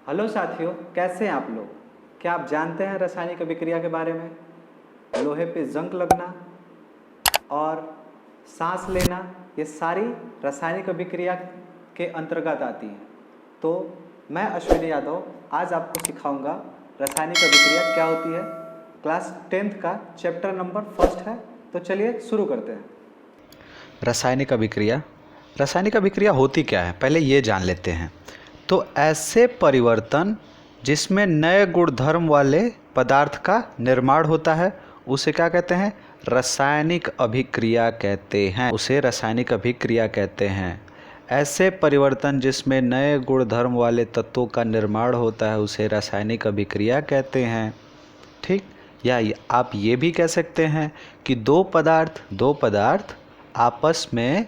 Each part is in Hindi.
हेलो साथियों, कैसे हैं आप लोग। क्या आप जानते हैं रासायनिक अभिक्रिया के बारे में। लोहे पे जंग लगना और सांस लेना, ये सारी रासायनिक अभिक्रिया के अंतर्गत आती हैं। तो मैं अश्विनी यादव आज आपको सिखाऊंगा रासायनिक अभिक्रिया क्या होती है। क्लास 10th का चैप्टर नंबर फर्स्ट है। तो चलिए शुरू करते हैं। रासायनिक अभिक्रिया। रासायनिक अभिक्रिया होती क्या है, पहले ये जान लेते हैं। तो ऐसे परिवर्तन जिसमें नए गुणधर्म वाले पदार्थ का निर्माण होता है उसे क्या कहते हैं? रासायनिक अभिक्रिया कहते हैं। उसे रासायनिक अभिक्रिया कहते हैं। ऐसे परिवर्तन जिसमें नए गुणधर्म वाले तत्वों का निर्माण होता है उसे रासायनिक अभिक्रिया कहते हैं। ठीक। या आप ये भी कह सकते हैं कि दो पदार्थ आपस में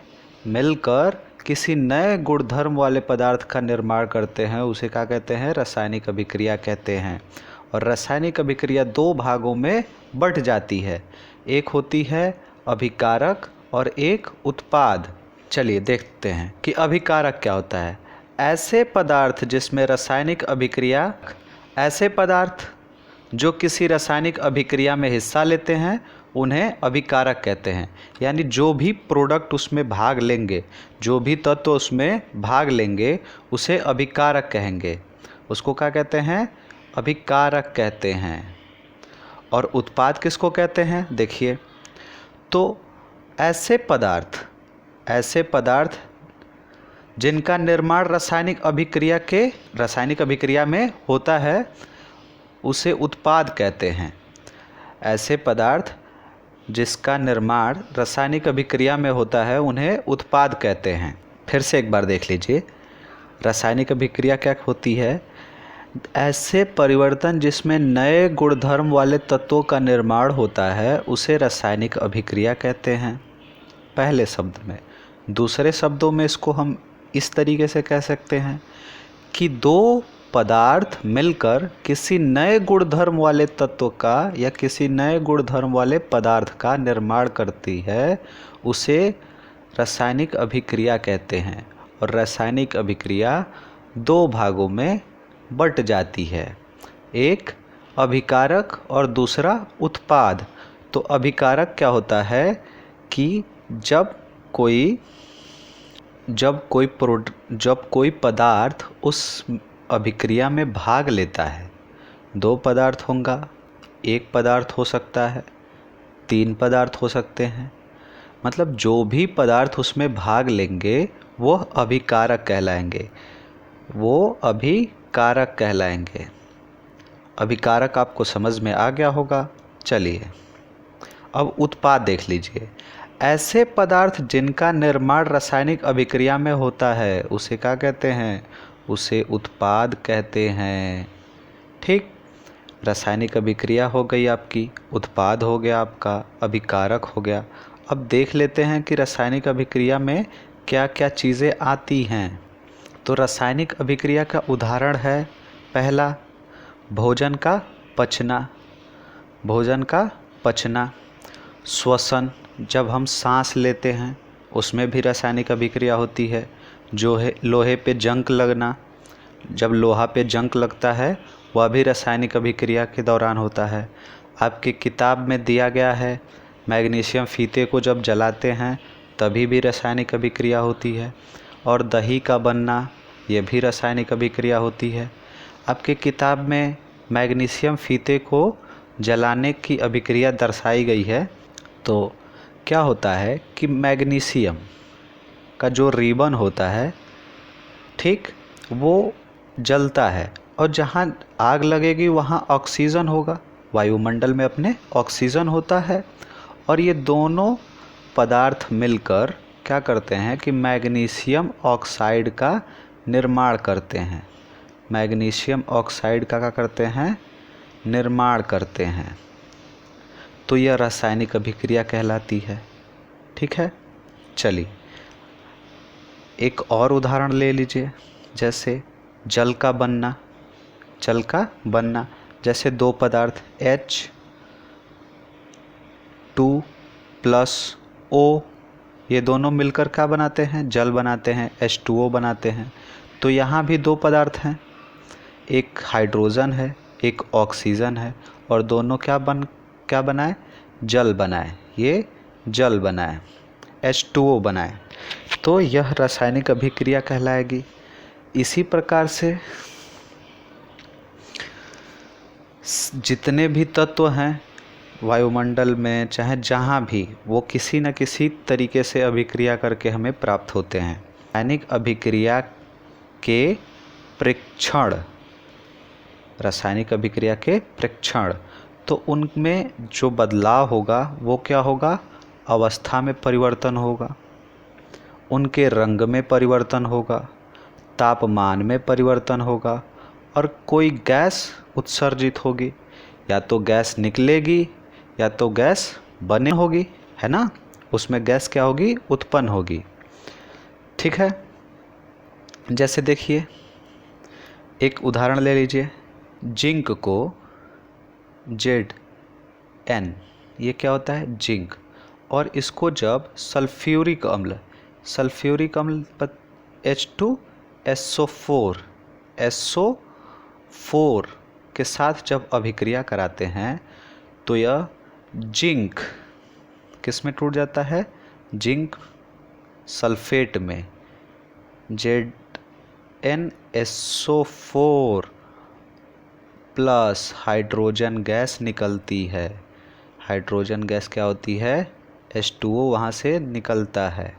मिलकर किसी नए गुणधर्म वाले पदार्थ का निर्माण करते हैं, उसे क्या कहते हैं? रासायनिक अभिक्रिया कहते हैं। और रासायनिक अभिक्रिया दो भागों में बंट जाती है, एक होती है अभिकारक और एक उत्पाद। चलिए देखते हैं कि अभिकारक क्या होता है। ऐसे पदार्थ जिसमें रासायनिक अभिक्रिया, ऐसे पदार्थ जो किसी रासायनिक अभिक्रिया में हिस्सा लेते हैं उन्हें अभिकारक कहते हैं। यानी जो भी प्रोडक्ट उसमें भाग लेंगे, जो भी तत्व उसमें भाग लेंगे उसे अभिकारक कहेंगे। उसको क्या कहते हैं? अभिकारक कहते हैं। और उत्पाद किसको कहते हैं? देखिए, तो ऐसे पदार्थ जिनका निर्माण रासायनिक अभिक्रिया में होता है उसे उत्पाद कहते हैं। ऐसे पदार्थ जिसका निर्माण रासायनिक अभिक्रिया में होता है उन्हें उत्पाद कहते हैं। फिर से एक बार देख लीजिए, रासायनिक अभिक्रिया क्या होती है? ऐसे परिवर्तन जिसमें नए गुणधर्म वाले तत्वों का निर्माण होता है उसे रासायनिक अभिक्रिया कहते हैं, पहले शब्द में। दूसरे शब्दों में इसको हम इस तरीके से कह सकते हैं कि दो पदार्थ मिलकर किसी नए गुणधर्म वाले तत्व का या किसी नए गुणधर्म वाले पदार्थ का निर्माण करती है, उसे रासायनिक अभिक्रिया कहते हैं। और रासायनिक अभिक्रिया दो भागों में बंट जाती है, एक अभिकारक और दूसरा उत्पाद। तो अभिकारक क्या होता है कि जब कोई पदार्थ उस अभिक्रिया में भाग लेता है, दो पदार्थ होगा, एक पदार्थ हो सकता है, तीन पदार्थ हो सकते हैं, मतलब जो भी पदार्थ उसमें भाग लेंगे वो अभिकारक कहलाएंगे। अभिकारक आपको समझ में आ गया होगा। चलिए अब उत्पाद देख लीजिए। ऐसे पदार्थ जिनका निर्माण रासायनिक अभिक्रिया में होता है उसे क्या कहते हैं? उसे उत्पाद कहते हैं। ठीक। रासायनिक अभिक्रिया हो गई आपकी, उत्पाद हो गया आपका, अभिकारक हो गया। अब देख लेते हैं कि रासायनिक अभिक्रिया में क्या क्या चीज़ें आती हैं। तो रासायनिक अभिक्रिया का उदाहरण है, पहला भोजन का पचना, श्वसन, जब हम सांस लेते हैं उसमें भी रासायनिक अभिक्रिया होती है। जो है लोहे पे जंग लगना, जब लोहा पे जंग लगता है वह भी रासायनिक अभिक्रिया के दौरान होता है। आपकी किताब में दिया गया है, मैग्नीशियम फीते को जब जलाते हैं तभी भी रासायनिक अभिक्रिया होती है। और दही का बनना, यह भी रासायनिक अभिक्रिया होती है। आपकी किताब में मैग्नीशियम फीते को जलाने की अभिक्रिया दर्शाई गई है। तो क्या होता है कि मैग्नीशियम का जो रिबन होता है, ठीक, वो जलता है और जहाँ आग लगेगी वहाँ ऑक्सीजन होगा, वायुमंडल में अपने ऑक्सीजन होता है। और ये दोनों पदार्थ मिलकर क्या करते हैं कि मैग्नीशियम ऑक्साइड का निर्माण करते हैं। मैग्नीशियम ऑक्साइड का क्या करते हैं? निर्माण करते हैं। तो यह रासायनिक अभिक्रिया कहलाती है। ठीक है। चलिए एक और उदाहरण ले लीजिए, जैसे जल का बनना। जैसे दो पदार्थ H2+O, ये दोनों मिलकर क्या बनाते हैं? जल बनाते हैं, H2O बनाते हैं। तो यहाँ भी दो पदार्थ हैं, एक हाइड्रोजन है, एक ऑक्सीजन है, और दोनों क्या बनाए? जल बनाए। ये जल बनाए, H2O बनाए। तो यह रासायनिक अभिक्रिया कहलाएगी। इसी प्रकार से जितने भी तत्व हैं वायुमंडल में, चाहे जहाँ भी, वो किसी न किसी तरीके से अभिक्रिया करके हमें प्राप्त होते हैं। रासायनिक अभिक्रिया के प्रेक्षण, रासायनिक अभिक्रिया के प्रेक्षण, तो उनमें जो बदलाव होगा वो क्या होगा? अवस्था में परिवर्तन होगा, उनके रंग में परिवर्तन होगा, तापमान में परिवर्तन होगा, और कोई गैस उत्सर्जित होगी। या तो गैस निकलेगी या तो गैस बने होगी, है ना? उसमें गैस क्या होगी? उत्पन्न होगी। ठीक है, जैसे देखिए एक उदाहरण ले लीजिए। जिंक को Zn, ये क्या होता है? जिंक। और इसको जब सल्फ्यूरिक अम्ल H2SO4 के साथ जब अभिक्रिया कराते हैं तो यह जिंक किस में टूट जाता है? जिंक सल्फेट में, ZnSO4 प्लस हाइड्रोजन गैस निकलती है। हाइड्रोजन गैस क्या होती है? H2O वहाँ से निकलता है।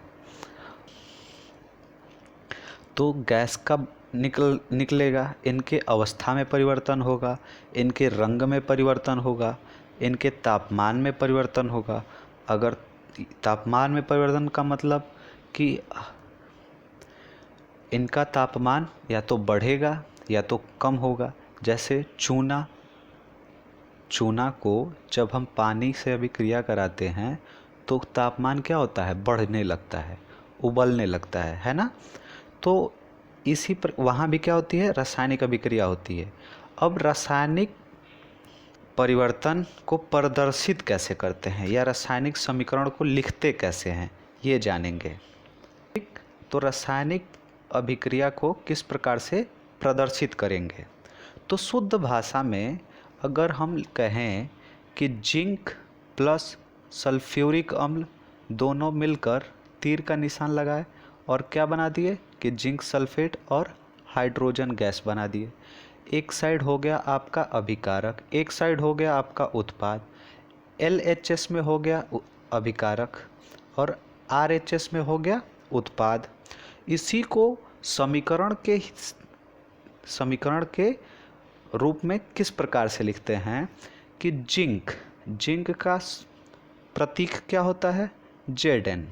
तो गैस कब निकलेगा? इनके अवस्था में परिवर्तन होगा, इनके रंग में परिवर्तन होगा, इनके तापमान में परिवर्तन होगा। अगर तापमान में परिवर्तन का मतलब कि इनका तापमान या तो बढ़ेगा या तो कम होगा। जैसे चूना को जब हम पानी से अभिक्रिया कराते हैं तो तापमान क्या होता है? बढ़ने लगता है, उबलने लगता है ना? तो इसी पर वहाँ भी क्या होती है? रासायनिक अभिक्रिया होती है। अब रासायनिक परिवर्तन को प्रदर्शित कैसे करते हैं या रासायनिक समीकरण को लिखते कैसे हैं, ये जानेंगे। ठीक, तो रासायनिक अभिक्रिया को किस प्रकार से प्रदर्शित करेंगे? तो शुद्ध भाषा में अगर हम कहें कि जिंक प्लस सल्फ्यूरिक अम्ल दोनों मिलकर तीर का निशान लगाए और क्या बना दिए कि जिंक सल्फेट और हाइड्रोजन गैस बना दिए। एक साइड हो गया आपका अभिकारक, एक साइड हो गया आपका उत्पाद। LHS में हो गया अभिकारक और RHS में हो गया उत्पाद। इसी को समीकरण के रूप में किस प्रकार से लिखते हैं कि जिंक का प्रतीक क्या होता है? Zn।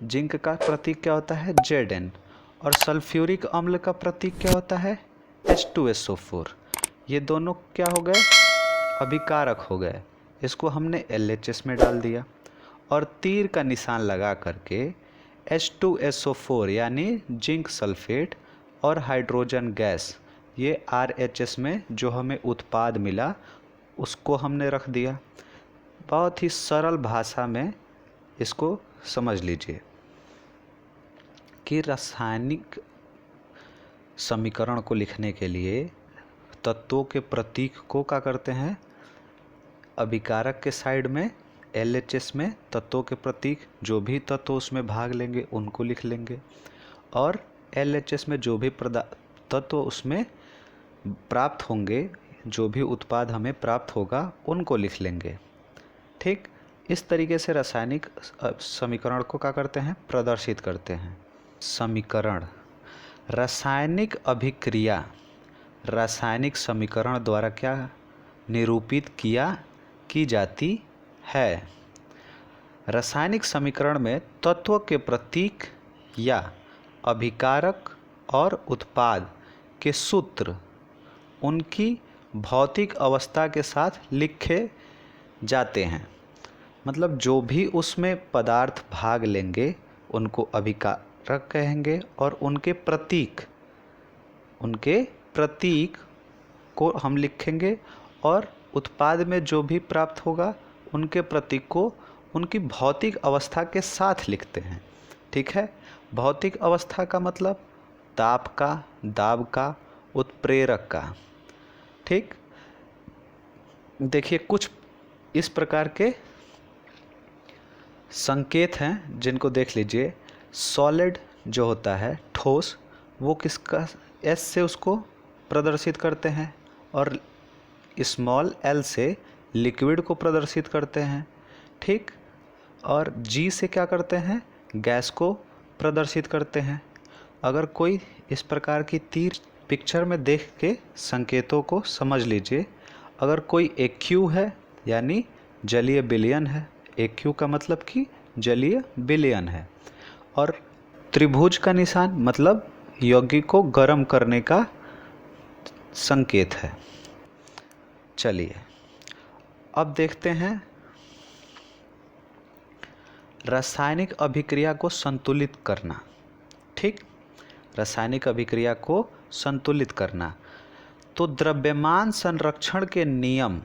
जिंक का प्रतीक क्या होता है? Zn। और सल्फ्यूरिक अम्ल का प्रतीक क्या होता है? H2SO4। ये दोनों क्या हो गए? अभिकारक हो गए। इसको हमने LHS में डाल दिया और तीर का निशान लगा करके H2SO4 यानी जिंक सल्फेट और हाइड्रोजन गैस, ये RHS में जो हमें उत्पाद मिला उसको हमने रख दिया। बहुत ही सरल भाषा में इसको समझ लीजिए कि रासायनिक समीकरण को लिखने के लिए तत्वों के प्रतीक को क्या करते हैं? अभिकारक के साइड में LHS में तत्वों के प्रतीक, जो भी तत्व उसमें भाग लेंगे उनको लिख लेंगे, और LHS में जो भी तत्व उसमें प्राप्त होंगे, जो भी उत्पाद हमें प्राप्त होगा उनको लिख लेंगे। ठीक, इस तरीके से रासायनिक समीकरण को क्या करते हैं? प्रदर्शित करते हैं। समीकरण, रासायनिक अभिक्रिया रासायनिक समीकरण द्वारा क्या निरूपित की जाती है। रासायनिक समीकरण में तत्व के प्रतीक या अभिकारक और उत्पाद के सूत्र उनकी भौतिक अवस्था के साथ लिखे जाते हैं। मतलब जो भी उसमें पदार्थ भाग लेंगे उनको अभिकारक कहेंगे और उनके प्रतीक को हम लिखेंगे, और उत्पाद में जो भी प्राप्त होगा उनके प्रतीक को उनकी भौतिक अवस्था के साथ लिखते हैं। ठीक है, भौतिक अवस्था का मतलब ताप का, दाब का उत्प्रेरक का। ठीक, देखिए कुछ इस प्रकार के संकेत हैं जिनको देख लीजिए। सॉलिड जो होता है ठोस, वो किसका एस से उसको प्रदर्शित करते हैं, और स्मॉल एल से लिक्विड को प्रदर्शित करते हैं। ठीक, और जी से क्या करते हैं, गैस को प्रदर्शित करते हैं। अगर कोई इस प्रकार की तीर पिक्चर में देख के संकेतों को समझ लीजिए। अगर कोई एक्यू है यानी जलीय विलयन है, एक्यू का मतलब कि जलीय विलयन है, और त्रिभुज का निशान मतलब यौगिक को गर्म करने का संकेत है। चलिए अब देखते हैं रासायनिक अभिक्रिया को संतुलित करना। ठीक, रासायनिक अभिक्रिया को संतुलित करना। तो द्रव्यमान संरक्षण के नियम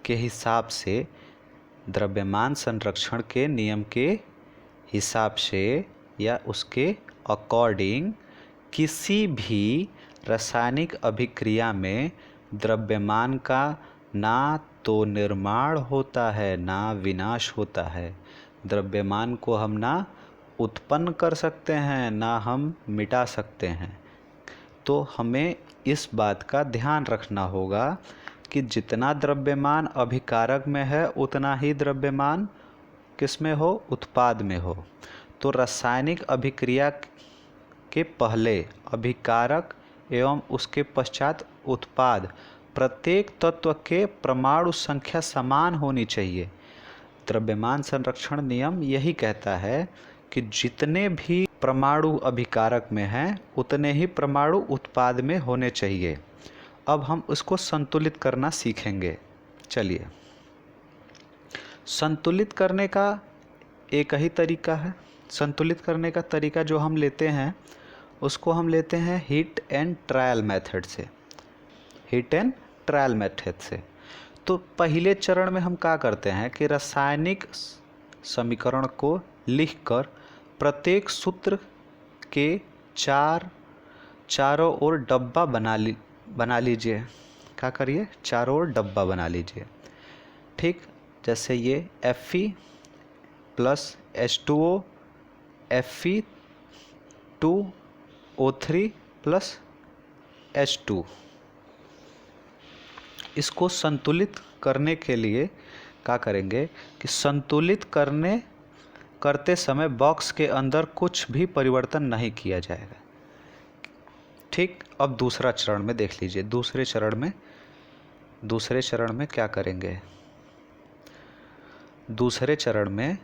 के हिसाब से, द्रव्यमान संरक्षण के नियम के हिसाब से या उसके अकॉर्डिंग किसी भी रासायनिक अभिक्रिया में द्रव्यमान का ना तो निर्माण होता है ना विनाश होता है। द्रव्यमान को हम ना उत्पन्न कर सकते हैं ना हम मिटा सकते हैं। तो हमें इस बात का ध्यान रखना होगा कि जितना द्रव्यमान अभिकारक में है उतना ही द्रव्यमान किस में हो, उत्पाद में हो। तो रासायनिक अभिक्रिया के पहले अभिकारक एवं उसके पश्चात उत्पाद, प्रत्येक तत्व के परमाणु संख्या समान होनी चाहिए। द्रव्यमान संरक्षण नियम यही कहता है कि जितने भी परमाणु अभिकारक में हैं उतने ही परमाणु उत्पाद में होने चाहिए। अब हम उसको संतुलित करना सीखेंगे। चलिए, संतुलित करने का एक ही तरीका है। संतुलित करने का तरीका जो हम लेते हैं उसको हम लेते हैं हीट एंड ट्रायल मेथड से। हीट एंड ट्रायल मेथड से तो पहले चरण में हम क्या करते हैं कि रासायनिक समीकरण को लिखकर प्रत्येक सूत्र के चारों ओर डब्बा बना लीजिए। क्या करिए, चारों ओर डब्बा बना लीजिए। ठीक, जैसे ये Fe plus H2O, Fe2O3 plus H2। इसको संतुलित करने के लिए क्या करेंगे कि संतुलित करते समय बॉक्स के अंदर कुछ भी परिवर्तन नहीं किया जाएगा। ठीक, अब दूसरा चरण में देख लीजिए। दूसरे चरण में क्या करेंगे, दूसरे चरण में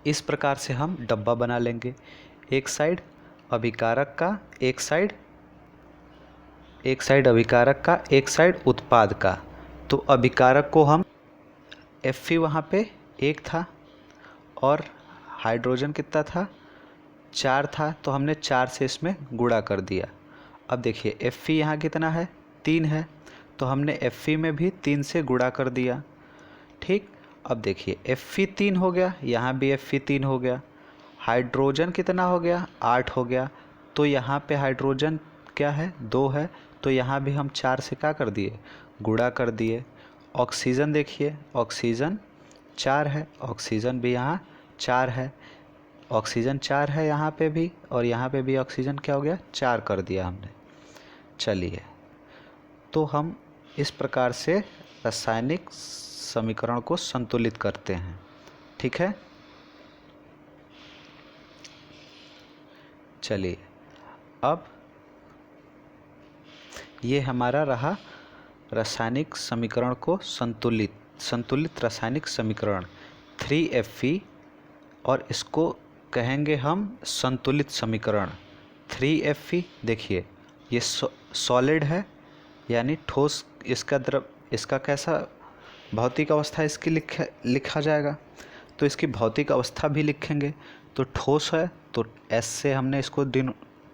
इस प्रकार से हम डब्बा बना लेंगे। एक साइड अभिकारक का, एक साइड अभिकारक का, एक साइड उत्पाद का। तो अभिकारक को हम Fe वहाँ पे 1 था और हाइड्रोजन कितना था, 4 था, तो हमने 4 से इसमें गुणा कर दिया। अब देखिए Fe यहाँ कितना है, 3 है, तो हमने Fe में भी 3 से गुणा कर दिया। ठीक, अब देखिए Fe 3 हो गया, यहाँ भी Fe 3 हो गया। हाइड्रोजन कितना हो गया, 8 हो गया। तो यहाँ पे हाइड्रोजन क्या है, 2 है, तो यहाँ भी हम 4 से क्या कर दिए, गुणा कर दिए। ऑक्सीजन देखिए, ऑक्सीजन 4 है, ऑक्सीजन भी यहाँ 4 है, ऑक्सीजन 4 है यहाँ पे भी, और यहाँ पे भी ऑक्सीजन क्या हो गया, 4 कर दिया हमने। चलिए, तो हम इस प्रकार से रासायनिक समीकरण को संतुलित करते हैं। ठीक है, चलिए अब ये हमारा रहा रासायनिक समीकरण को संतुलित रासायनिक समीकरण 3Fe, और इसको कहेंगे हम संतुलित समीकरण 3Fe। देखिए ये सॉलिड है यानी ठोस, इसका कैसा भौतिक अवस्था इसकी लिखा जाएगा, तो इसकी भौतिक अवस्था भी लिखेंगे। तो ठोस है तो S से हमने इसको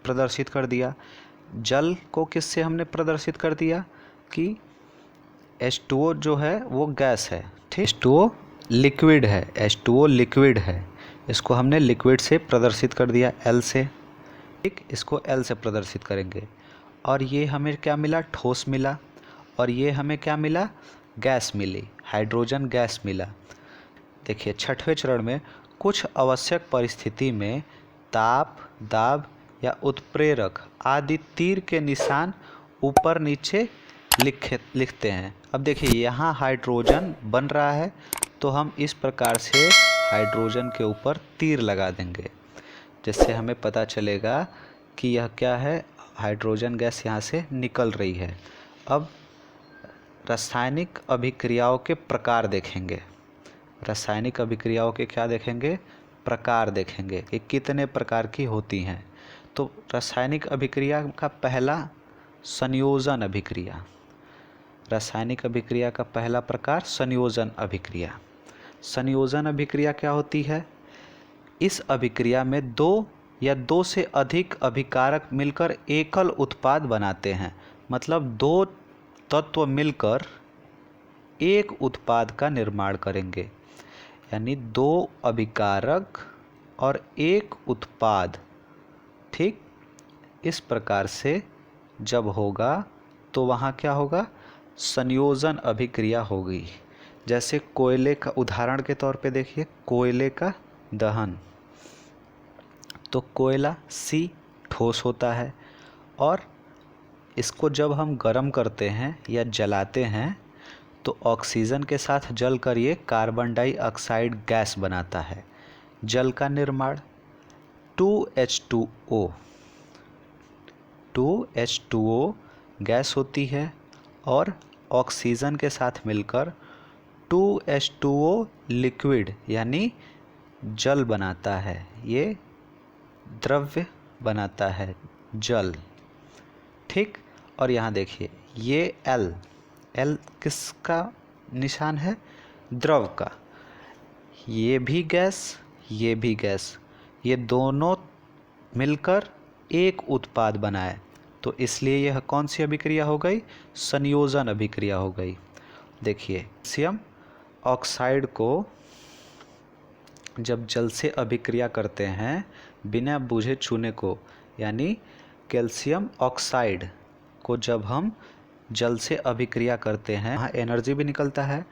प्रदर्शित कर दिया। जल को किससे हमने प्रदर्शित कर दिया कि H2O जो है वो गैस है। ठीक, H2O लिक्विड है, H2O लिक्विड है, इसको हमने लिक्विड से प्रदर्शित कर दिया L से, ठीक, इसको L से प्रदर्शित करेंगे। और ये हमें क्या मिला, ठोस मिला। और ये हमें क्या मिला, गैस मिली, हाइड्रोजन गैस मिला। देखिए छठवें चरण में कुछ आवश्यक परिस्थिति में ताप, दाब या उत्प्रेरक आदि तीर के निशान ऊपर नीचे लिखते हैं। अब देखिए यहाँ हाइड्रोजन बन रहा है तो हम इस प्रकार से हाइड्रोजन के ऊपर तीर लगा देंगे, जिससे हमें पता चलेगा कि यह क्या है, हाइड्रोजन गैस यहाँ से निकल रही है। अब रासायनिक अभिक्रियाओं के प्रकार देखेंगे। रासायनिक अभिक्रियाओं के क्या देखेंगे, प्रकार देखेंगे कि कितने प्रकार की होती हैं। तो रासायनिक अभिक्रिया का पहला संयोजन अभिक्रिया। रासायनिक अभिक्रिया का पहला प्रकार संयोजन अभिक्रिया। संयोजन अभिक्रिया क्या होती है, इस अभिक्रिया में दो या दो से अधिक अभिकारक मिलकर एकल उत्पाद बनाते हैं। मतलब दो तत्व मिलकर एक उत्पाद का निर्माण करेंगे, यानी दो अभिकारक और एक उत्पाद, ठीक। इस प्रकार से जब होगा तो वहाँ क्या होगा, संयोजन अभिक्रिया होगी। जैसे कोयले का उदाहरण के तौर पे देखिए, कोयले का दहन, तो कोयला C ठोस होता है और इसको जब हम गर्म करते हैं या जलाते हैं तो ऑक्सीजन के साथ जलकर ये कार्बन डाइऑक्साइड गैस बनाता है। जल का निर्माण 2H2O 2H2O गैस होती है और ऑक्सीजन के साथ मिलकर 2H2O लिक्विड यानी जल बनाता है, ये द्रव्य बनाता है, जल, ठीक। और यहाँ देखिए ये L किसका निशान है, द्रव का। ये भी गैस, ये भी गैस, ये दोनों मिलकर एक उत्पाद बनाए, तो इसलिए यह कौन सी अभिक्रिया हो गई, संयोजन अभिक्रिया हो गई। देखिए कैल्शियम ऑक्साइड को जब जल से अभिक्रिया करते हैं बिना बुझे चूने को, यानी कैल्शियम ऑक्साइड को जब हम जल से अभिक्रिया करते हैं, वहाँ एनर्जी भी निकलता है।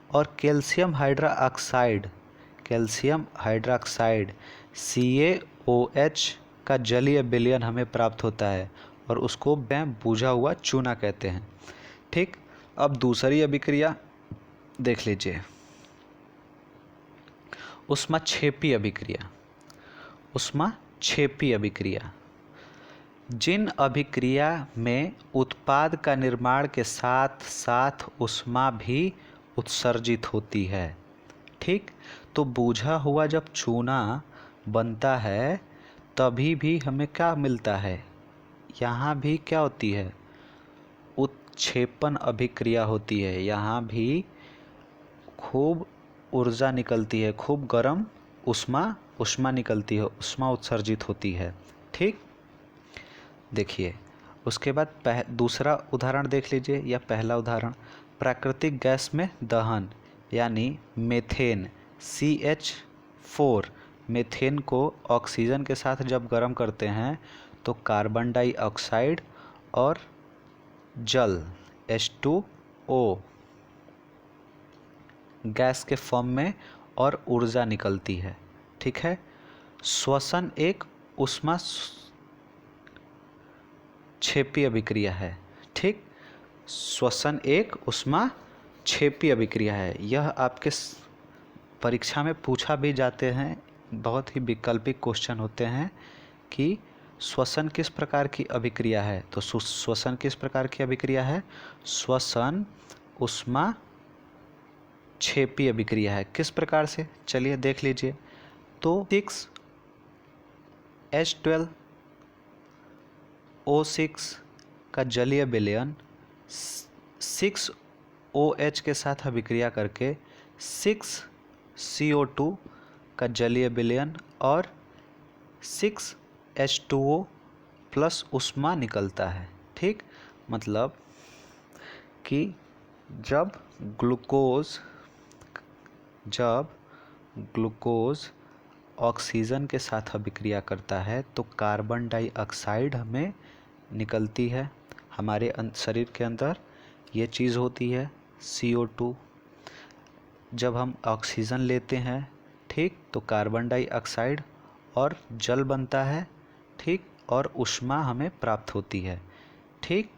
और कैल्शियम हाइड्रोक्साइड CaOH का जलीय विलयन हमें प्राप्त होता है और उसको बुझा हुआ चूना कहते हैं, ठीक। अब दूसरी अभिक्रिया देख लीजिए, ऊष्माक्षेपी अभिक्रिया। ऊष्माक्षेपी अभिक्रिया जिन अभिक्रिया में उत्पाद का निर्माण के साथ साथ ऊष्मा भी उत्सर्जित होती है, ठीक। तो बूझा हुआ जब चूना बनता है तभी भी हमें क्या मिलता है, यहाँ भी क्या होती है, उत्क्षेपण अभिक्रिया होती है। यहाँ भी खूब ऊर्जा निकलती है, खूब गर्म ऊष्मा निकलती है, ऊष्मा उत्सर्जित होती है, ठीक। देखिए उसके बाद दूसरा उदाहरण देख लीजिए, या पहला उदाहरण प्राकृतिक गैस में दहन, यानी मेथेन CH4। मेथेन को ऑक्सीजन के साथ जब गर्म करते हैं तो कार्बन डाइऑक्साइड और जल H2O गैस के फॉर्म में और ऊर्जा निकलती है, ठीक है। श्वसन एक ऊष्मा क्षेपी अभिक्रिया है, ठीक। श्वसन एक ऊष्माक्षेपी अभिक्रिया है। यह आपके परीक्षा में पूछा भी जाते हैं, बहुत ही वैकल्पिक क्वेश्चन होते हैं कि श्वसन किस प्रकार की अभिक्रिया है। तो श्वसन किस प्रकार की अभिक्रिया है, श्वसन ऊष्माक्षेपी अभिक्रिया है। किस प्रकार से, चलिए देख लीजिए। तो 6H12O6 का जलीय विलयन 6OH के साथ अभिक्रिया करके 6CO2 का जलीय विलयन और 6H2O प्लस ऊष्मा निकलता है, ठीक। मतलब कि जब ग्लूकोज ऑक्सीजन के साथ अभिक्रिया करता है तो कार्बन डाइऑक्साइड हमें निकलती है हमारे शरीर के अंदर। ये चीज़ होती है CO2। जब हम ऑक्सीजन लेते हैं ठीक, तो कार्बन डाइऑक्साइड और जल बनता है ठीक, और ऊष्मा हमें प्राप्त होती है ठीक।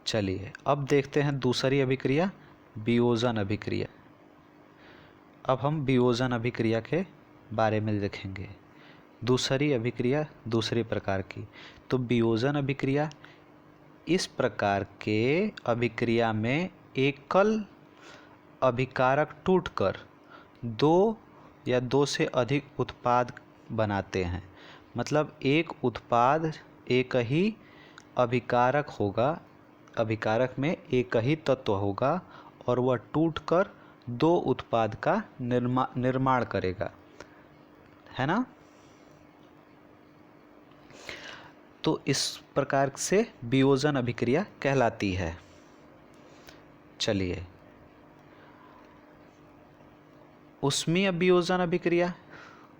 चलिए अब देखते हैं दूसरी अभिक्रिया, वियोजन अभिक्रिया। अब हम वियोजन अभिक्रिया के बारे में देखेंगे। दूसरी अभिक्रिया दूसरे प्रकार की। तो वियोजन अभिक्रिया इस प्रकार के अभिक्रिया में एकल अभिकारक टूटकर दो या दो से अधिक उत्पाद बनाते हैं। मतलब एक उत्पाद एक ही अभिकारक होगा, अभिकारक में एक ही तत्व होगा और वह टूटकर दो उत्पाद का निर्माण करेगा, है ना। तो इस प्रकार से वियोजन अभिक्रिया कहलाती है। चलिए ऊष्मीय वियोजन अभिक्रिया,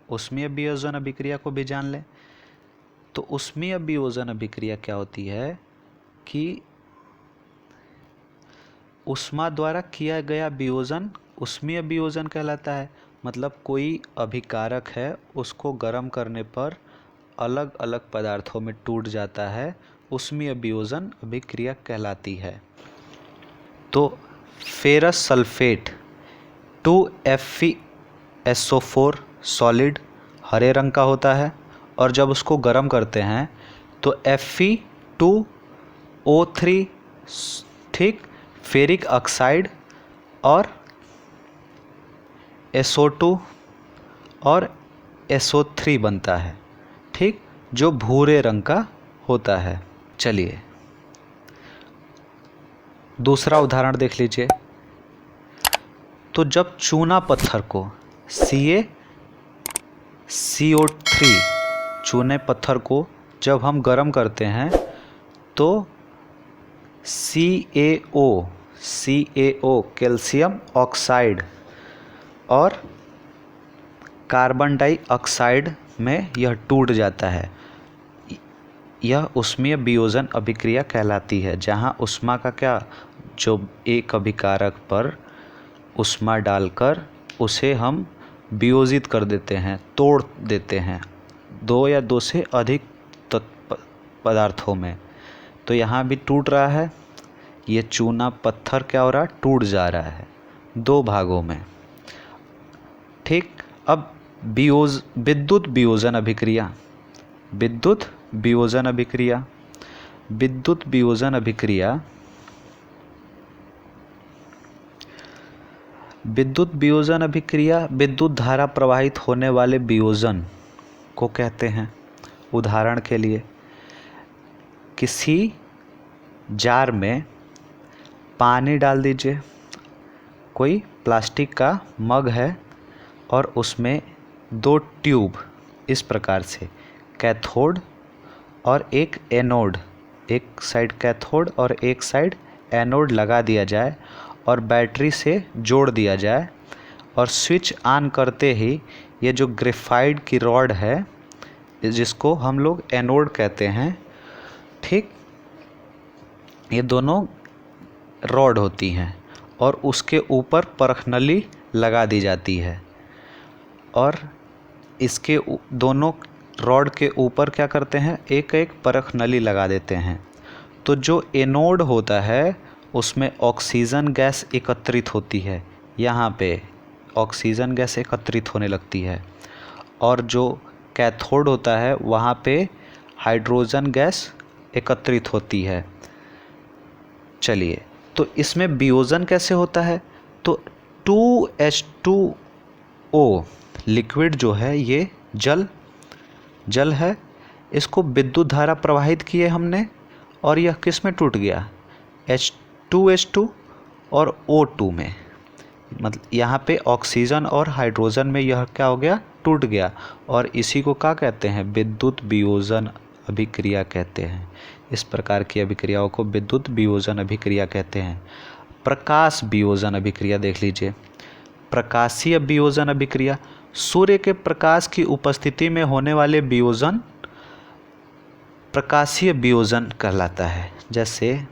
ऊष्मीय वियोजन अभिक्रिया को भी जान लें। तो ऊष्मीय वियोजन अभिक्रिया क्या होती है कि ऊष्मा द्वारा किया गया वियोजन ऊष्मीय वियोजन कहलाता है। मतलब कोई अभिकारक है, उसको गर्म करने पर अलग अलग पदार्थों में टूट जाता है, ऊष्मीय वियोजन अभिक्रिया कहलाती है। तो फेरस सल्फेट 2FeSO4 सॉलिड हरे रंग का होता है और जब उसको गर्म करते हैं तो Fe2O3 ठीक, फेरिक ऑक्साइड और SO2 और SO3 बनता है ठीक, जो भूरे रंग का होता है। चलिए दूसरा उदाहरण देख लीजिए। तो जब चूना पत्थर को CaCO3 चूने पत्थर को जब हम गर्म करते हैं तो CaO कैल्शियम ऑक्साइड और कार्बन डाइऑक्साइड में यह टूट जाता है। यह ऊष्मीय वियोजन अभिक्रिया कहलाती है, जहाँ ऊष्मा का क्या, जो एक अभिकारक पर ऊष्मा डालकर उसे हम वियोजित कर देते हैं, तोड़ देते हैं दो या दो से अधिक पदार्थों में। तो यहाँ भी टूट रहा है, ये चूना पत्थर क्या हो रहा है, टूट जा रहा है दो भागों में ठीक। अब विद्युत वियोजन अभिक्रिया, विद्युत वियोजन अभिक्रिया, विद्युत वियोजन अभिक्रिया, विद्युत वियोजन अभिक्रिया विद्युत धारा प्रवाहित होने वाले वियोजन को कहते हैं। उदाहरण के लिए किसी जार में पानी डाल दीजिए, कोई प्लास्टिक का मग है और उसमें दो ट्यूब इस प्रकार से कैथोड और एक एनोड, एक साइड कैथोड और एक साइड एनोड लगा दिया जाए और बैटरी से जोड़ दिया जाए और स्विच ऑन करते ही ये जो ग्रेफाइट की रॉड है, जिसको हम लोग एनोड कहते हैं ठीक, ये दोनों रॉड होती हैं और उसके ऊपर परखनली लगा दी जाती है और इसके दोनों रॉड के ऊपर क्या करते हैं, एक एक परखनली लगा देते हैं। तो जो एनोड होता है उसमें ऑक्सीजन गैस एकत्रित होती है, यहाँ पे ऑक्सीजन गैस एकत्रित होने लगती है और जो कैथोड होता है वहाँ पे हाइड्रोजन गैस एकत्रित होती है। चलिए तो इसमें वियोजन कैसे होता है, तो 2H2O लिक्विड जो है ये जल है, इसको विद्युत धारा प्रवाहित किए हमने और यह किस में टूट गया, H2H2 और O2 में। मतलब यहाँ पे ऑक्सीजन और हाइड्रोजन में यह क्या हो गया, टूट गया और इसी को क्या कहते हैं, विद्युत वियोजन अभिक्रिया कहते हैं। इस प्रकार की अभिक्रियाओं को विद्युत वियोजन अभिक्रिया कहते हैं। प्रकाश वियोजन अभिक्रिया देख लीजिए। प्रकाशीय वियोजन अभिक्रिया, सूर्य के प्रकाश की उपस्थिति में होने वाले वियोजन प्रकाशीय वियोजन कहलाता है। जैसे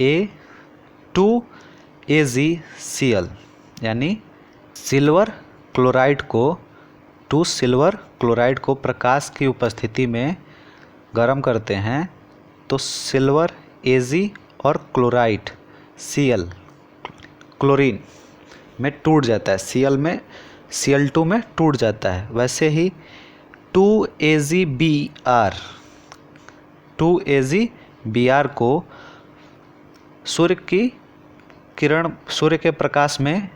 A2AgCl यानी सिल्वर क्लोराइड को प्रकाश की उपस्थिति में गर्म करते हैं तो सिल्वर Ag और क्लोराइड Cl क्लोरीन में टूट जाता है, Cl में Cl2 में टूट जाता है। वैसे ही 2AgBr को सूर्य के प्रकाश में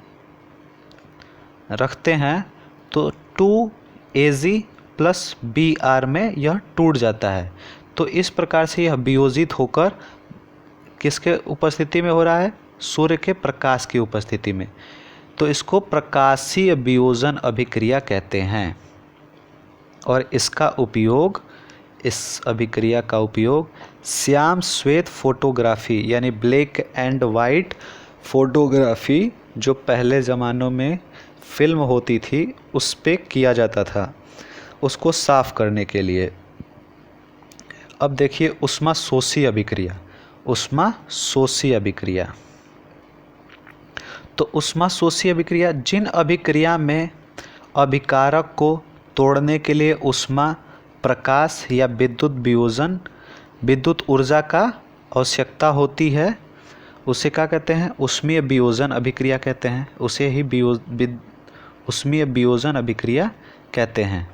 रखते हैं तो 2Ag प्लस Br में यह टूट जाता है। तो इस प्रकार से यह वियोजित होकर किसके उपस्थिति में हो रहा है? सूर्य के प्रकाश की उपस्थिति में। तो इसको प्रकाशीय वियोजन अभिक्रिया कहते हैं। और इस अभिक्रिया का उपयोग श्याम श्वेत फोटोग्राफी यानी ब्लैक एंड वाइट फोटोग्राफी, जो पहले ज़मानों में फिल्म होती थी, उस पे किया जाता था, उसको साफ करने के लिए। अब देखिए ऊष्माशोषी अभिक्रिया। तो ऊष्माशोषी अभिक्रिया जिन अभिक्रिया में अभिकारक को तोड़ने के लिए ऊष्मा, प्रकाश या विद्युत ऊर्जा का आवश्यकता होती है, उसे क्या कहते हैं? ऊष्मीय वियोजन अभिक्रिया कहते हैं। उसे ही ऊष्मीय वियोजन अभिक्रिया कहते हैं।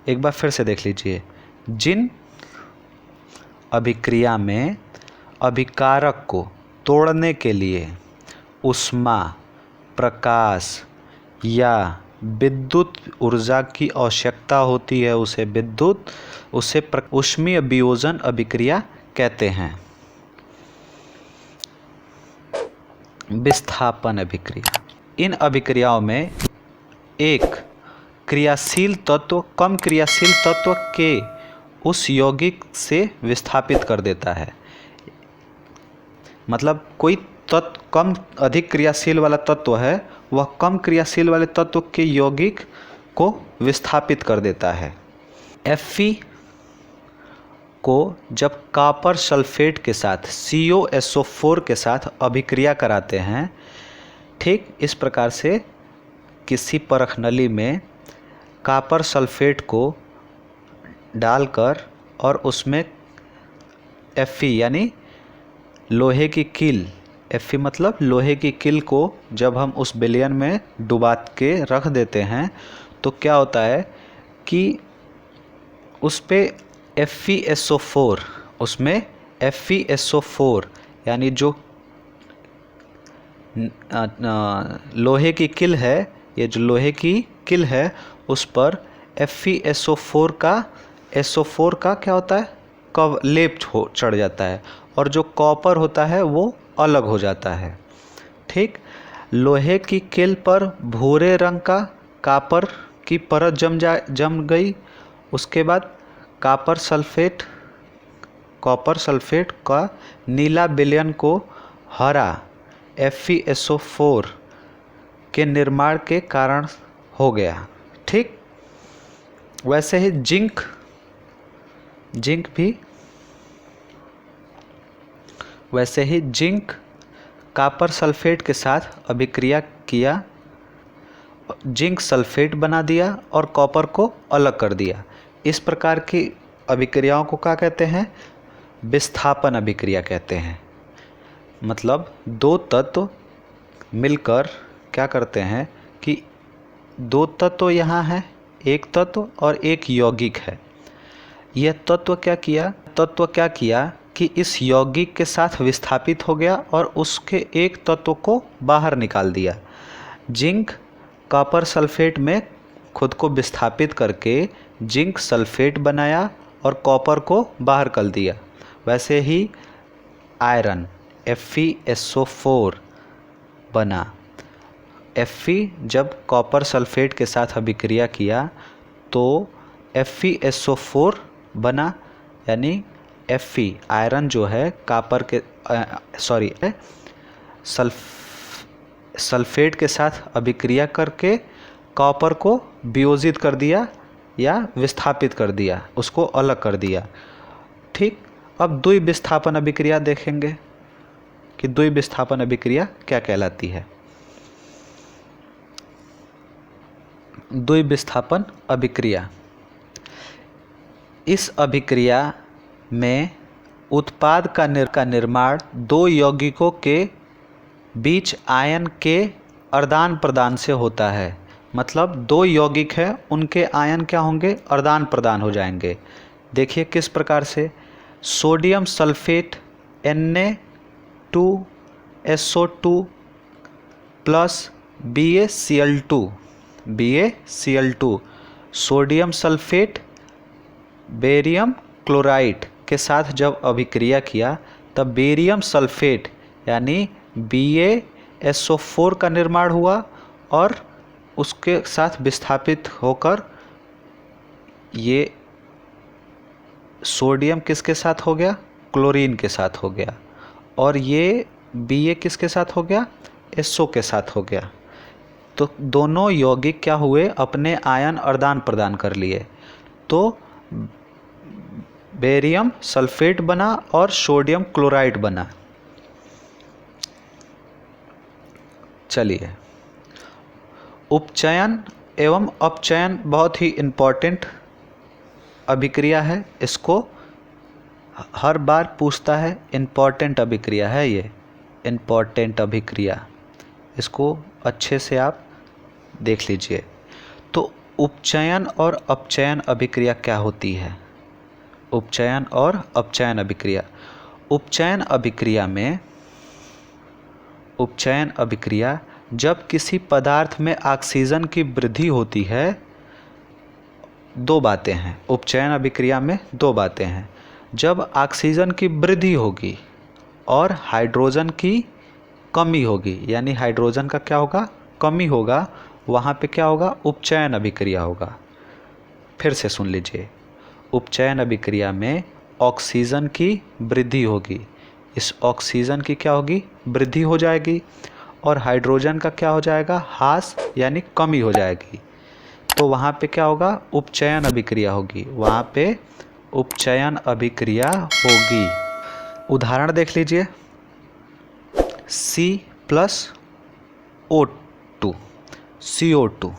एक बार फिर से देख लीजिए, जिन अभिक्रिया में अभिकारक को तोड़ने के लिए ऊष्मा, प्रकाश या विद्युत ऊर्जा की आवश्यकता होती है, उसे ऊष्मीय वियोजन अभिक्रिया कहते हैं। विस्थापन अभिक्रिया। इन अभिक्रियाओं में एक क्रियाशील तत्व कम क्रियाशील तत्व के उस यौगिक से विस्थापित कर देता है। मतलब कोई तत्व अधिक क्रियाशील वाला तत्व है, वह कम क्रियाशील वाले तत्व के यौगिक को विस्थापित कर देता है। Fe को जब कॉपर सल्फेट के साथ COSO4 के साथ अभिक्रिया कराते हैं, ठीक इस प्रकार से किसी परख नली में कॉपर सल्फेट को डालकर और उसमें Fe यानी लोहे की कील, Fe मतलब लोहे की कील को जब हम उस विलयन में डुबा के रख देते हैं तो क्या होता है कि उस पे FeSO4, उसमें FeSO4 यानी जो लोहे की कील है, ये जो लोहे की कील है उस पर FeSO4 का क्या होता है? लेप चढ़ जाता है और जो कॉपर होता है वो अलग हो जाता है। ठीक, लोहे की कील पर भूरे रंग का कॉपर की परत जम गई। उसके बाद कॉपर सल्फेट का नीला विलयन को हरा FeSO4 के निर्माण के कारण हो गया। ठीक, वैसे ही जिंक कॉपर सल्फेट के साथ अभिक्रिया किया, जिंक सल्फेट बना दिया और कॉपर को अलग कर दिया। इस प्रकार की अभिक्रियाओं को क्या कहते हैं? विस्थापन अभिक्रिया कहते हैं। मतलब दो तत्व मिलकर क्या करते हैं कि दो तत्व यहाँ हैं, एक तत्व और एक यौगिक है। यह तत्व क्या किया कि इस यौगिक के साथ विस्थापित हो गया और उसके एक तत्व को बाहर निकाल दिया। जिंक कॉपर सल्फेट में खुद को विस्थापित करके जिंक सल्फेट बनाया और कॉपर को बाहर कर दिया। वैसे ही आयरन FeSO4 बना। Fe जब कॉपर सल्फेट के साथ अभिक्रिया किया तो FeSO4 बना, यानी Fe आयरन जो है सल्फेट के साथ अभिक्रिया करके कॉपर को वियोजित कर दिया या विस्थापित कर दिया, उसको अलग कर दिया। ठीक, अब द्विविस्थापन अभिक्रिया देखेंगे कि द्विविस्थापन अभिक्रिया क्या कहलाती है। द्विविस्थापन अभिक्रिया, इस अभिक्रिया में उत्पाद का निर्माण दो यौगिकों के बीच आयन के आदान प्रदान से होता है। मतलब दो यौगिक हैं, उनके आयन क्या होंगे, आदान प्रदान हो जाएंगे। देखिए किस प्रकार से, sodium sulphate Na2SO2 plus BaCl2 sodium sulphate barium chloride के साथ जब अभिक्रिया किया तब बेरियम सल्फेट यानी BaSO4 का निर्माण हुआ और उसके साथ विस्थापित होकर ये सोडियम किसके साथ हो गया, क्लोरीन के साथ हो गया, और ये Ba किसके साथ हो गया, SO के साथ हो गया। तो दोनों यौगिक क्या हुए, अपने आयन आदान प्रदान कर लिए, तो बेरियम सल्फेट बना और सोडियम क्लोराइड बना। चलिए, उपचयन एवं अपचयन बहुत ही इम्पॉर्टेंट अभिक्रिया है, इसको हर बार पूछता है। इम्पॉर्टेंट अभिक्रिया है ये, इम्पॉर्टेंट अभिक्रिया, इसको अच्छे से आप देख लीजिए। तो उपचयन और अपचयन अभिक्रिया क्या होती है, उपचयन और अपचयन अभिक्रिया। उपचयन अभिक्रिया जब किसी पदार्थ में ऑक्सीजन की वृद्धि होती है, दो बातें हैं उपचयन अभिक्रिया में, दो बातें हैं। जब ऑक्सीजन की वृद्धि होगी और हाइड्रोजन की कमी होगी, यानी हाइड्रोजन का क्या होगा, कमी होगा, वहाँ पे क्या होगा, उपचयन अभिक्रिया होगा। फिर से सुन लीजिए, उपचयन अभिक्रिया में ऑक्सीजन की वृद्धि होगी, इस ऑक्सीजन की क्या होगी, वृद्धि हो जाएगी, और हाइड्रोजन का क्या हो जाएगा, ह्रास यानी कमी हो जाएगी। तो वहाँ पे क्या होगा, उपचयन अभिक्रिया होगी, वहाँ पे उपचयन अभिक्रिया होगी। उदाहरण देख लीजिए, C+O2 CO2,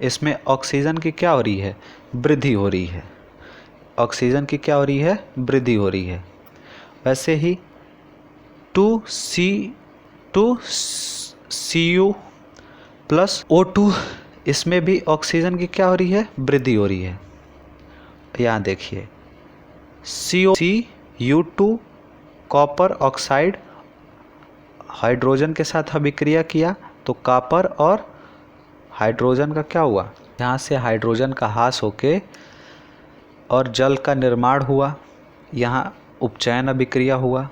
इसमें ऑक्सीजन की क्या हो रही है, वृद्धि हो रही है, ऑक्सीजन की क्या हो रही है, वृद्धि हो रही है। वैसे ही 2Cu+O2, इसमें भी ऑक्सीजन की क्या हो रही है, वृद्धि हो रही है। यहाँ देखिए, CuO2 कॉपर ऑक्साइड हाइड्रोजन के साथ अभिक्रिया किया तो कॉपर और हाइड्रोजन का क्या हुआ, यहाँ से हाइड्रोजन का ह्रास होके और जल का निर्माण हुआ, यहाँ उपचयन अभिक्रिया हुआ,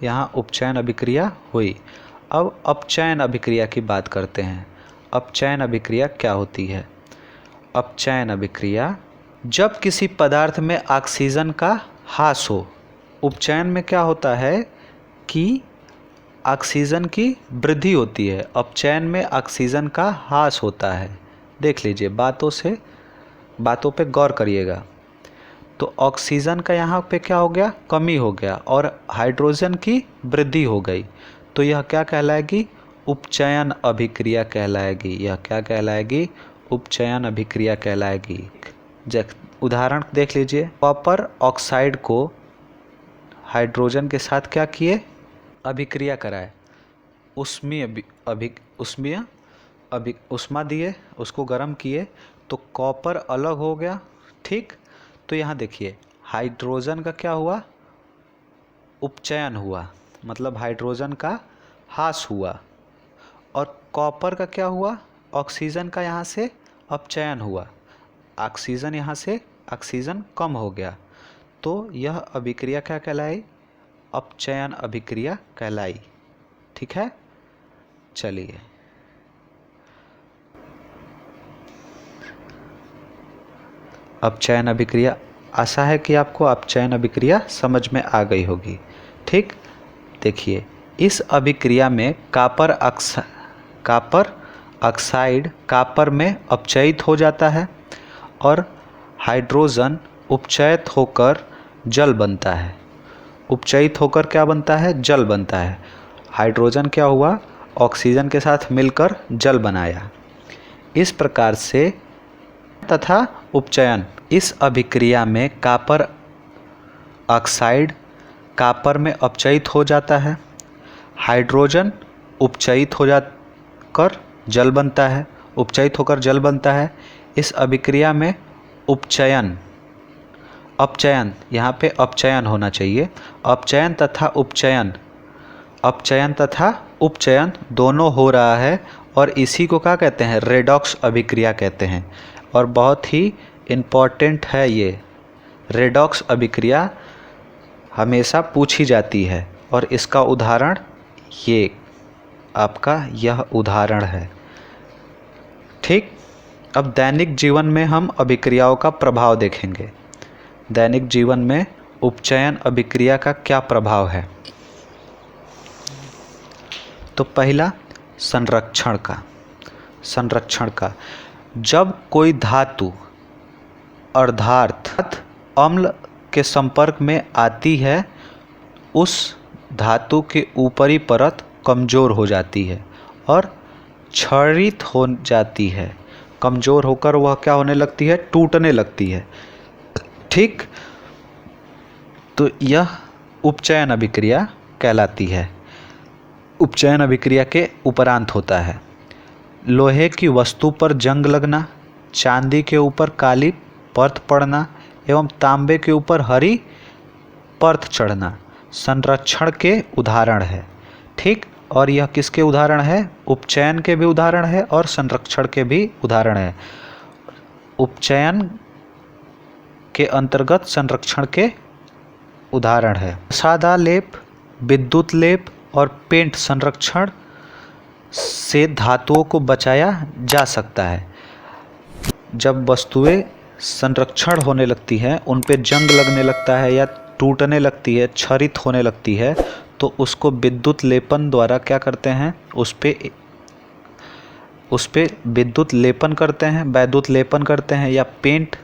यहाँ उपचयन अभिक्रिया हुई। अब अपचयन अभिक्रिया की बात करते हैं। अपचयन अभिक्रिया क्या होती है, अपचयन अभिक्रिया जब किसी पदार्थ में ऑक्सीजन का ह्रास हो। उपचयन में क्या होता है कि ऑक्सीजन की वृद्धि होती है, अपचयन में ऑक्सीजन का ह्रास होता है। देख लीजिए, बातों पे गौर करिएगा। तो ऑक्सीजन का यहाँ पे क्या हो गया, कमी हो गया, और हाइड्रोजन की वृद्धि हो गई, तो यह क्या कहलाएगी, उपचयन अभिक्रिया कहलाएगी। यह क्या कहलाएगी, उपचयन अभिक्रिया कहलाएगी। उदाहरण देख लीजिए, कॉपर ऑक्साइड को हाइड्रोजन के साथ क्या किए, अभिक्रिया कराए, उष्मा दिए, उसको गर्म किए तो कॉपर अलग हो गया। ठीक, तो यहाँ देखिए, हाइड्रोजन का क्या हुआ, उपचयन हुआ, मतलब हाइड्रोजन का ह्रास हुआ, और कॉपर का क्या हुआ, ऑक्सीजन का यहाँ से अपचयन हुआ, ऑक्सीजन यहाँ से ऑक्सीजन कम हो गया, तो यह अभिक्रिया क्या कहलाई, अपचयन अभिक्रिया कहलाई। ठीक है, चलिए अपचयन अभिक्रिया, आशा है कि आपको अपचयन अभिक्रिया समझ में आ गई होगी। ठीक, देखिए इस अभिक्रिया में कापर ऑक्साइड कापर में अपचयित हो जाता है और हाइड्रोजन उपचयित होकर जल बनता है। उपचयित होकर क्या बनता है? जल बनता है। हाइड्रोजन क्या हुआ? ऑक्सीजन के साथ मिलकर जल बनाया। इस प्रकार से तथा उपचयन, इस अभिक्रिया में कापर ऑक्साइड कापर में अपचयित हो जाता है, हाइड्रोजन उपचयित हो जाकर जल बनता है, उपचयित होकर जल बनता है। इस अभिक्रिया में उपचयन, अपचयन, यहाँ पे अपचयन होना चाहिए, अपचयन तथा उपचयन, अपचयन तथा उपचयन दोनों हो रहा है और इसी को क्या कहते हैं? रेडॉक्स अभिक्रिया कहते हैं। और बहुत ही इम्पॉर्टेंट है ये रेडॉक्स अभिक्रिया, हमेशा पूछी जाती है और इसका उदाहरण ये आपका यह उदाहरण है। ठीक, अब दैनिक जीवन में हम अभिक्रियाओं का प्रभाव देखेंगे। दैनिक जीवन में उपचयन अभिक्रिया का क्या प्रभाव है? तो पहला संरक्षण का जब कोई धातु अर्धार्थ अम्ल के संपर्क में आती है, उस धातु के ऊपरी परत कमज़ोर हो जाती है और क्षरित हो जाती है। कमज़ोर होकर वह क्या होने लगती है? टूटने लगती है। ठीक, तो यह उपचयन अभिक्रिया कहलाती है। उपचयन अभिक्रिया के उपरांत होता है लोहे की वस्तु पर जंग लगना, चांदी के ऊपर काली परत पड़ना एवं तांबे के ऊपर हरी परत चढ़ना संरक्षण के उदाहरण है। ठीक, और यह किसके उदाहरण है? उपचयन के भी उदाहरण है और संरक्षण के भी उदाहरण है। उपचयन के अंतर्गत संरक्षण के उदाहरण है। सादा लेप, विद्युत लेप और पेंट संरक्षण से धातुओं को बचाया जा सकता है। जब वस्तुएं संरक्षण होने लगती हैं, उन पे जंग लगने लगता है या टूटने लगती है, क्षरित होने लगती है, तो उसको विद्युत लेपन द्वारा क्या करते हैं? उस पे विद्युत लेपन करते हैं, वैद्युत लेपन करते हैं या पेंट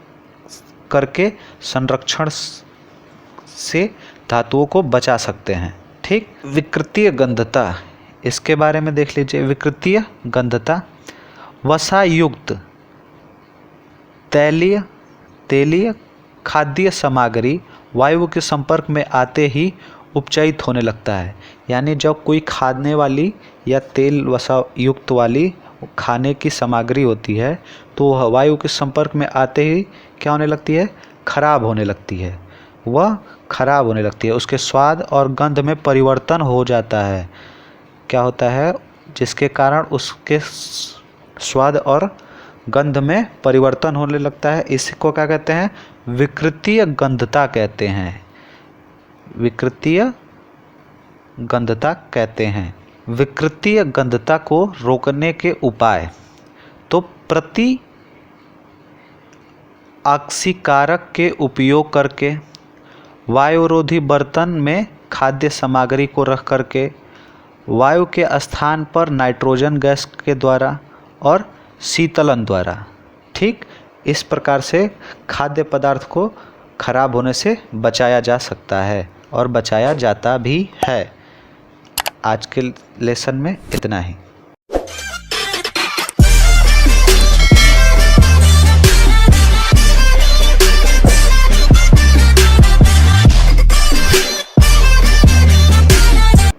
करके संरक्षण से धातुओं को बचा सकते हैं। ठीक, विकृतीय गंधता, इसके बारे में देख लीजिए। विकृतीय गंधता वसायुक्त तेलीय खाद्य सामग्री वायु के संपर्क में आते ही उपचयित होने लगता है। यानी जब कोई खाने वाली या तेल वसा युक्त वाली खाने की सामग्री होती है तो वह वायु के संपर्क में आते ही क्या होने लगती है? खराब होने लगती है। वह खराब होने लगती है, उसके स्वाद और गंध में परिवर्तन हो जाता है। क्या होता है? जिसके कारण उसके स्वाद और गंध में परिवर्तन होने लगता है। इसको क्या कहते हैं? विकृतीय गंधता कहते हैं। विकृतीय गंधता कहते हैं। विकृतीय गंधता को रोकने के उपाय, तो प्रति ऑक्सीकारक के उपयोग करके, वायुरोधी बर्तन में खाद्य सामग्री को रख करके, वायु के स्थान पर नाइट्रोजन गैस के द्वारा और शीतलन द्वारा। ठीक, इस प्रकार से खाद्य पदार्थ को खराब होने से बचाया जा सकता है और बचाया जाता भी है। आज के लेसन में इतना ही।